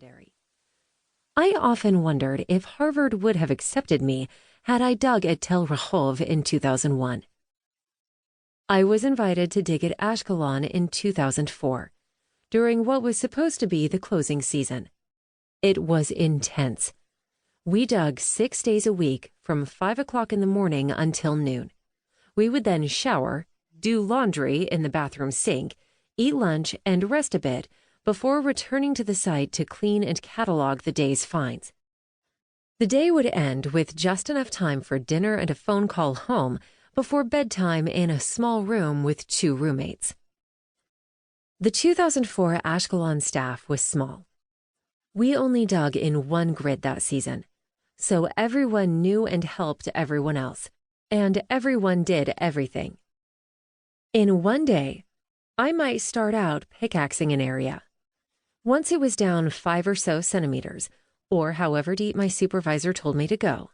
legendary. I often wondered if Harvard would have accepted me had I dug at Tel Rehov in 2001. I was invited to dig at Ashkelon in 2004, during what was supposed to be the closing season. It was intense. We dug 6 days a week from 5 o'clock in the morning until noon. We would then shower, do laundry in the bathroom sink, eat lunch, and rest a bit before returning to the site to clean and catalog the day's finds. The day would end with just enough time for dinner and a phone call home before bedtime in a small room with 2 roommates. The 2004 Ashkelon staff was small. We only dug in 1 grid that season, so everyone knew and helped everyone else, and everyone did everything. In one day, I might start out pickaxing an area. Once it was down 5 or so centimeters, or however deep my supervisor told me to go,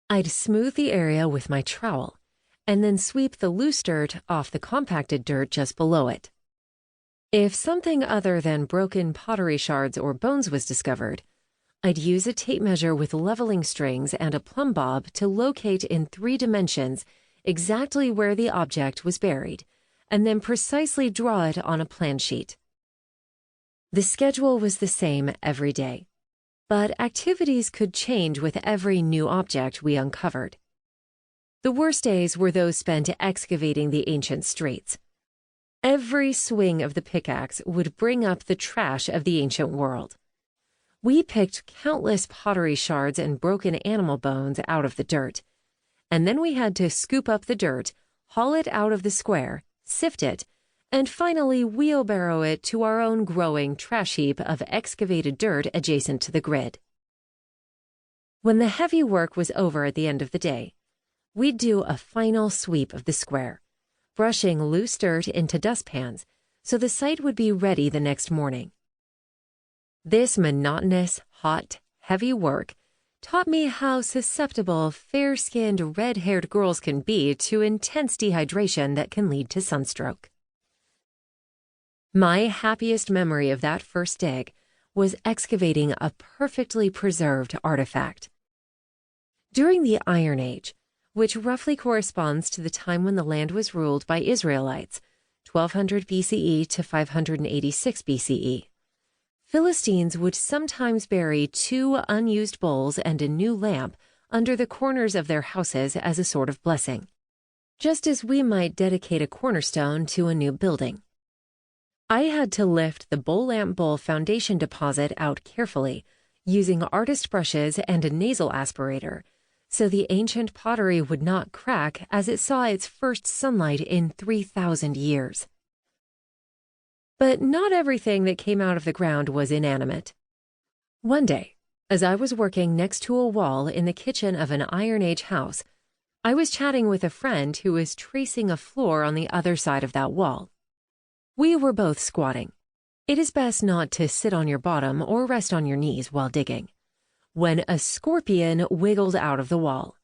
I'd smooth the area with my trowel, and then sweep the loose dirt off the compacted dirt just below it. If something other than broken pottery shards or bones was discovered, I'd use a tape measure with leveling strings and a plumb bob to locate in 3 dimensions exactly where the object was buried, and then precisely draw it on a plan sheet. The schedule was the same every day, but activities could change with every new object we uncovered. The worst days were those spent excavating the ancient streets. Every swing of the pickaxe would bring up the trash of the ancient world. We picked countless pottery shards and broken animal bones out of the dirt, and then we had to scoop up the dirt, haul it out of the square, sift it, and finally wheelbarrow it to our own growing trash heap of excavated dirt adjacent to the grid. When the heavy work was over at the end of the day, we'd do a final sweep of the square, brushing loose dirt into dustpans so the site would be ready the next morning. This monotonous, hot, heavy work taught me how susceptible fair-skinned, red-haired girls can be to intense dehydration that can lead to sunstroke. My happiest memory of that first dig was excavating a perfectly preserved artifact. During the Iron Age, which roughly corresponds to the time when the land was ruled by Israelites, 1200 BCE to 586 BCE, Philistines would sometimes bury 2 unused bowls and a new lamp under the corners of their houses as a sort of blessing, just as we might dedicate a cornerstone to a new building. I had to lift the bowl-lamp bowl foundation deposit out carefully, using artist brushes and a nasal aspirator, so the ancient pottery would not crack as it saw its first sunlight in 3,000 years. But not everything that came out of the ground was inanimate. One day, as I was working next to a wall in the kitchen of an Iron Age house, I was chatting with a friend who was tracing a floor on the other side of that wall. We were both squatting. It is best not to sit on your bottom or rest on your knees while digging, when a scorpion wiggled out of the wall.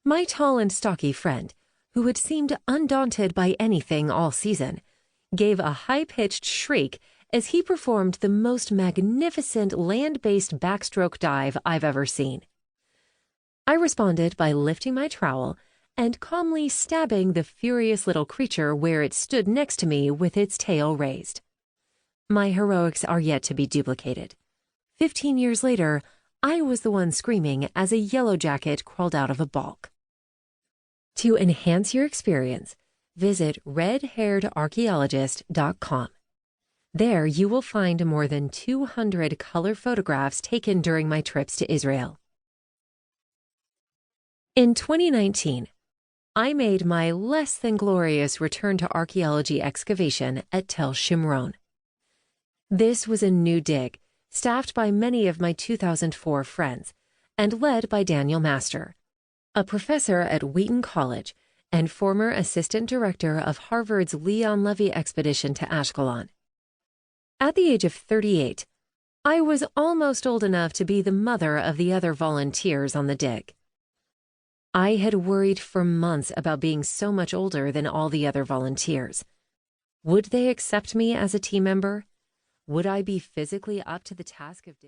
My tall and stocky friend, who had seemed undaunted by anything all season, gave a high-pitched shriek as he performed the most magnificent land-based backstroke dive I've ever seen. I responded by lifting my trowel and calmly stabbing the furious little creature where it stood next to me with its tail raised. My heroics are yet to be duplicated. 15 years later, I was the one screaming as a yellow jacket crawled out of a balk. To enhance your experience, visit redhairedarchaeologist.com. There you will find more than 200 color photographs taken during my trips to Israel. In 2019, I made my less than glorious return to archaeology excavation at Tel Shimron. This was a new dig, staffed by many of my 2004 friends, and led by Daniel Master, a professor at Wheaton College and former assistant director of Harvard's Leon Levy expedition to Ashkelon. At the age of 38, I was almost old enough to be the mother of the other volunteers on the dig. I had worried for months about being so much older than all the other volunteers. Would they accept me as a team member? Would I be physically up to the task of digging?